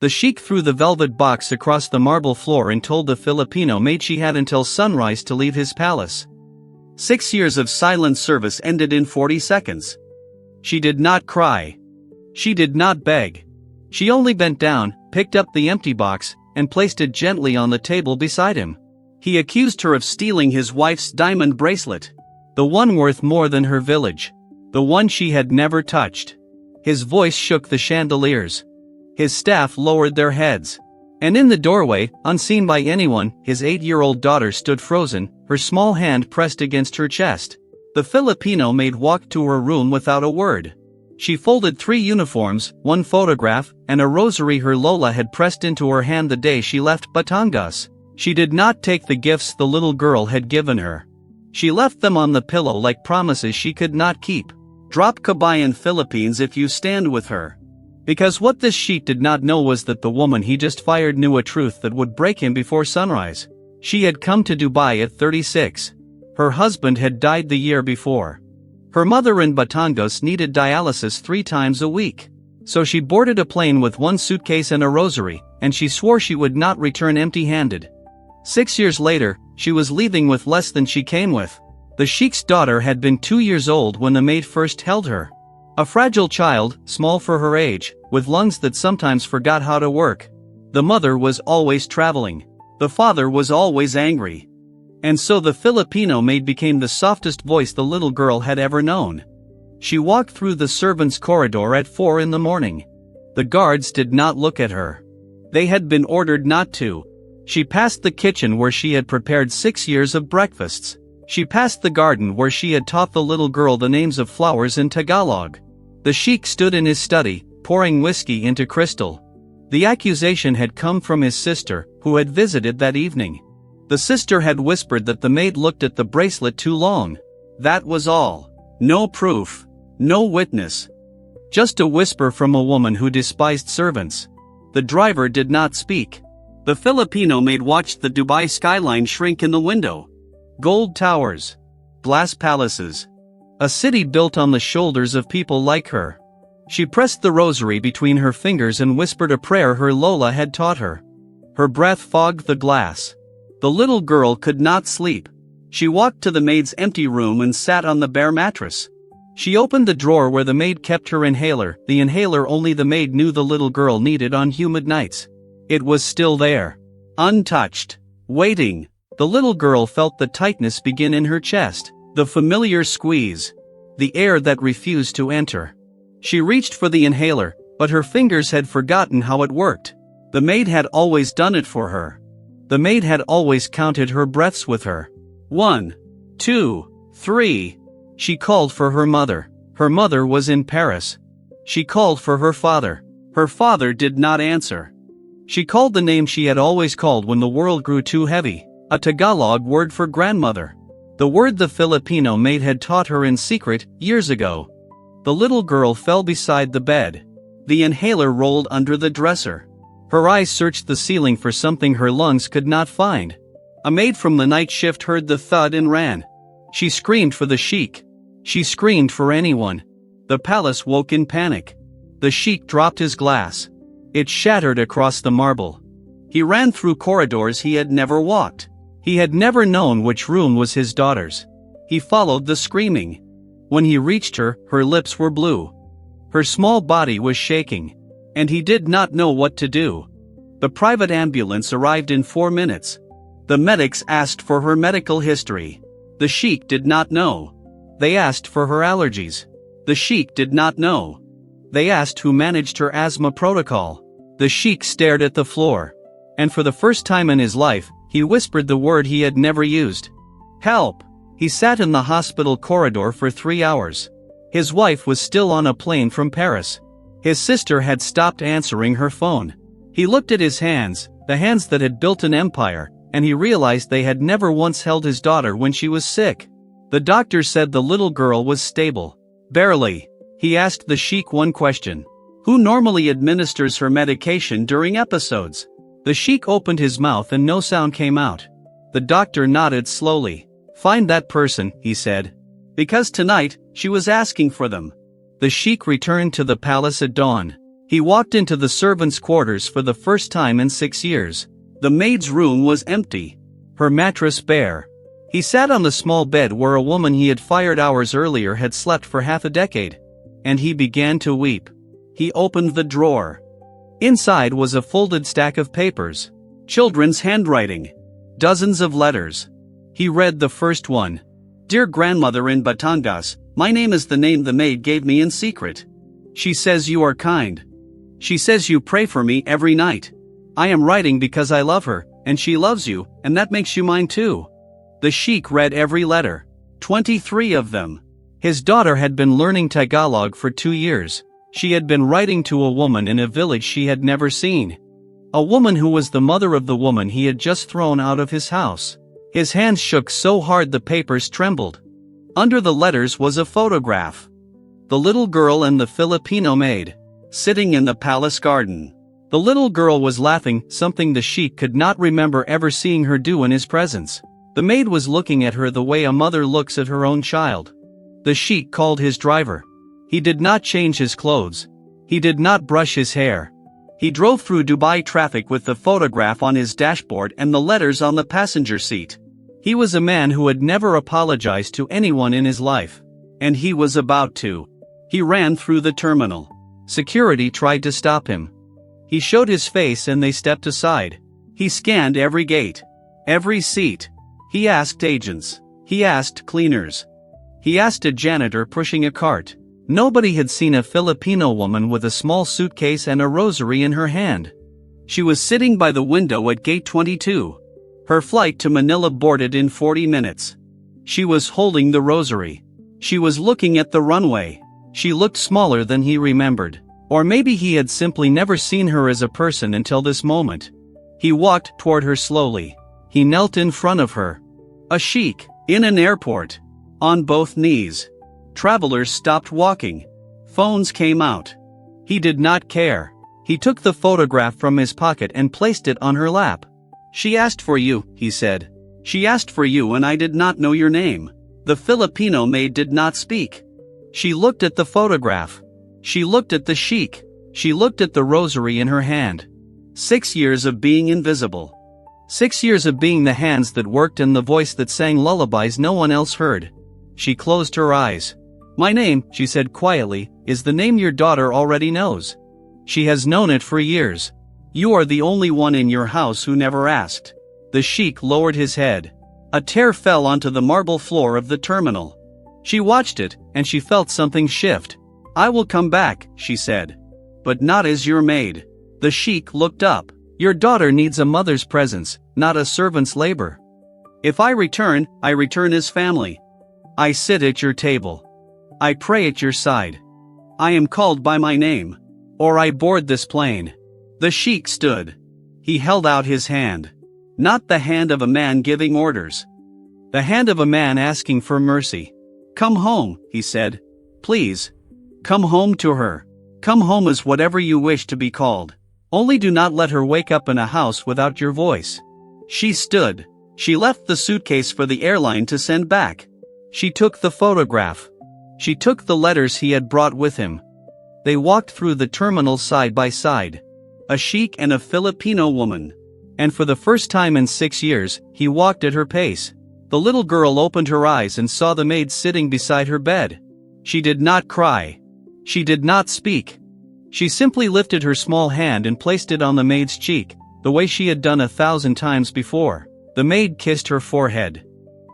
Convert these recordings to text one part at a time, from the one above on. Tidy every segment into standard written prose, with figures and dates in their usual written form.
The Sheikh threw the velvet box across the marble floor and told the Filipino maid she had until sunrise to leave his palace. 6 years of silent service ended in 40 seconds. She did not cry. She did not beg. She only bent down, picked up the empty box, and placed it gently on the table beside him. He accused her of stealing his wife's diamond bracelet. The one worth more than her village. The one she had never touched. His voice shook the chandeliers. His staff lowered their heads. And in the doorway, unseen by anyone, his 8-year-old daughter stood frozen, her small hand pressed against her chest. The Filipino maid walked to her room without a word. She folded 3 uniforms, 1 photograph, and a rosary her Lola had pressed into her hand the day she left Batangas. She did not take the gifts the little girl had given her. She left them on the pillow like promises she could not keep. Drop Kabayan Philippines if you stand with her. Because what this Sheikh did not know was that the woman he just fired knew a truth that would break him before sunrise. She had come to Dubai at 36. Her husband had died the year before. Her mother in Batangas needed dialysis 3 times a week. So she boarded a plane with 1 suitcase and a rosary, and she swore she would not return empty-handed. 6 years later, she was leaving with less than she came with. The Sheikh's daughter had been 2 years old when the maid first held her. A fragile child, small for her age, with lungs that sometimes forgot how to work. The mother was always traveling. The father was always angry. And so the Filipino maid became the softest voice the little girl had ever known. She walked through the servants' corridor at 4 in the morning. The guards did not look at her. They had been ordered not to. She passed the kitchen where she had prepared 6 years of breakfasts. She passed the garden where she had taught the little girl the names of flowers in Tagalog. The Sheikh stood in his study, pouring whiskey into crystal. The accusation had come from his sister, who had visited that evening. The sister had whispered that the maid looked at the bracelet too long. That was all. No proof. No witness. Just a whisper from a woman who despised servants. The driver did not speak. The Filipino maid watched the Dubai skyline shrink in the window. Gold towers. Glass palaces. A city built on the shoulders of people like her. She pressed the rosary between her fingers and whispered a prayer her Lola had taught her. Her breath fogged the glass. The little girl could not sleep. She walked to the maid's empty room and sat on the bare mattress. She opened the drawer where the maid kept her inhaler, the inhaler only the maid knew the little girl needed on humid nights. It was still there. Untouched. Waiting. The little girl felt the tightness begin in her chest. The familiar squeeze. The air that refused to enter. She reached for the inhaler, but her fingers had forgotten how it worked. The maid had always done it for her. The maid had always counted her breaths with her. 1, 2, 3. She called for her mother. Her mother was in Paris. She called for her father. Her father did not answer. She called the name she had always called when the world grew too heavy, a Tagalog word for grandmother. The word the Filipino maid had taught her in secret, years ago. The little girl fell beside the bed. The inhaler rolled under the dresser. Her eyes searched the ceiling for something her lungs could not find. A maid from the night shift heard the thud and ran. She screamed for the Sheikh. She screamed for anyone. The palace woke in panic. The Sheikh dropped his glass. It shattered across the marble. He ran through corridors he had never walked. He had never known which room was his daughter's. He followed the screaming. When he reached her, her lips were blue. Her small body was shaking. And he did not know what to do. The private ambulance arrived in 4 minutes. The medics asked for her medical history. The Sheikh did not know. They asked for her allergies. The Sheikh did not know. They asked who managed her asthma protocol. The Sheikh stared at the floor. And for the first time in his life, he whispered the word he had never used. Help! He sat in the hospital corridor for 3 hours. His wife was still on a plane from Paris. His sister had stopped answering her phone. He looked at his hands, the hands that had built an empire, and he realized they had never once held his daughter when she was sick. The doctor said the little girl was stable. Barely. He asked the Sheikh one question. Who normally administers her medication during episodes? The Sheikh opened his mouth and no sound came out. The doctor nodded slowly. Find that person, he said. Because tonight, she was asking for them. The Sheikh returned to the palace at dawn. He walked into the servants' quarters for the first time in 6 years. The maid's room was empty. Her mattress bare. He sat on the small bed where a woman he had fired hours earlier had slept for half a decade. And he began to weep. He opened the drawer. Inside was a folded stack of papers. Children's handwriting. Dozens of letters. He read the first one. Dear grandmother in Batangas, my name is the name the maid gave me in secret. She says you are kind. She says you pray for me every night. I am writing because I love her, and she loves you, and that makes you mine too. The Sheikh read every letter. 23 of them. His daughter had been learning Tagalog for 2 years. She had been writing to a woman in a village she had never seen. A woman who was the mother of the woman he had just thrown out of his house. His hands shook so hard the papers trembled. Under the letters was a photograph. The little girl and the Filipino maid. Sitting in the palace garden. The little girl was laughing, something the Sheikh could not remember ever seeing her do in his presence. The maid was looking at her the way a mother looks at her own child. The Sheikh called his driver. He did not change his clothes. He did not brush his hair. He drove through Dubai traffic with the photograph on his dashboard and the letters on the passenger seat. He was a man who had never apologized to anyone in his life. And he was about to. He ran through the terminal. Security tried to stop him. He showed his face and they stepped aside. He scanned every gate. Every seat. He asked agents. He asked cleaners. He asked a janitor pushing a cart. Nobody had seen a Filipino woman with a small suitcase and a rosary in her hand. She was sitting by the window at gate 22. Her flight to Manila boarded in 40 minutes. She was holding the rosary. She was looking at the runway. She looked smaller than he remembered. Or maybe he had simply never seen her as a person until this moment. He walked toward her slowly. He knelt in front of her. A sheikh, in an airport. On both knees. Travelers stopped walking. Phones came out. He did not care. He took the photograph from his pocket and placed it on her lap. She asked for you, he said. She asked for you and I did not know your name. The Filipino maid did not speak. She looked at the photograph. She looked at the sheikh. She looked at the rosary in her hand. 6 years of being invisible. 6 years of being the hands that worked and the voice that sang lullabies no one else heard. She closed her eyes. My name, she said quietly, is the name your daughter already knows. She has known it for years. You are the only one in your house who never asked. The sheikh lowered his head. A tear fell onto the marble floor of the terminal. She watched it, and she felt something shift. I will come back, she said. But not as your maid. The sheikh looked up. Your daughter needs a mother's presence, not a servant's labor. If I return as family. I sit at your table. I pray at your side. I am called by my name. Or I board this plane. The sheikh stood. He held out his hand. Not the hand of a man giving orders. The hand of a man asking for mercy. Come home, he said. Please. Come home to her. Come home as whatever you wish to be called. Only do not let her wake up in a house without your voice. She stood. She left the suitcase for the airline to send back. She took the photograph. She took the letters he had brought with him. They walked through the terminal side by side. A sheikh and a Filipino woman. And for the first time in 6 years, he walked at her pace. The little girl opened her eyes and saw the maid sitting beside her bed. She did not cry. She did not speak. She simply lifted her small hand and placed it on the maid's cheek, the way she had done 1,000 times before. The maid kissed her forehead.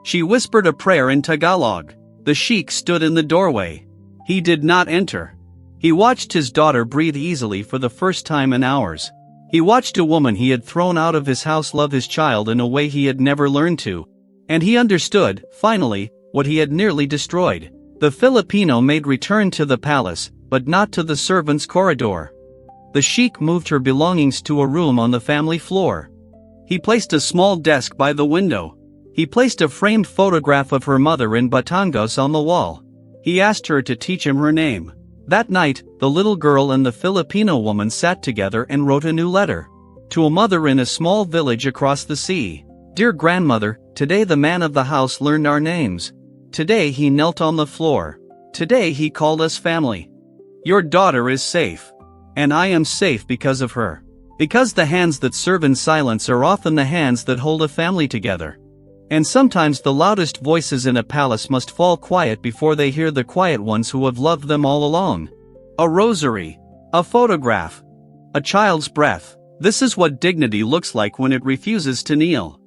She whispered a prayer in Tagalog. The sheikh stood in the doorway. He did not enter. He watched his daughter breathe easily for the first time in hours. He watched a woman he had thrown out of his house love his child in a way he had never learned to. And he understood, finally, what he had nearly destroyed. The Filipino maid returned to the palace, but not to the servants' corridor. The sheikh moved her belongings to a room on the family floor. He placed a small desk by the window. He placed a framed photograph of her mother in Batangas on the wall. He asked her to teach him her name. That night, the little girl and the Filipino woman sat together and wrote a new letter. To a mother in a small village across the sea. Dear grandmother, today the man of the house learned our names. Today he knelt on the floor. Today he called us family. Your daughter is safe. And I am safe because of her. Because the hands that serve in silence are often the hands that hold a family together. And sometimes the loudest voices in a palace must fall quiet before they hear the quiet ones who have loved them all along. A rosary. A photograph. A child's breath. This is what dignity looks like when it refuses to kneel.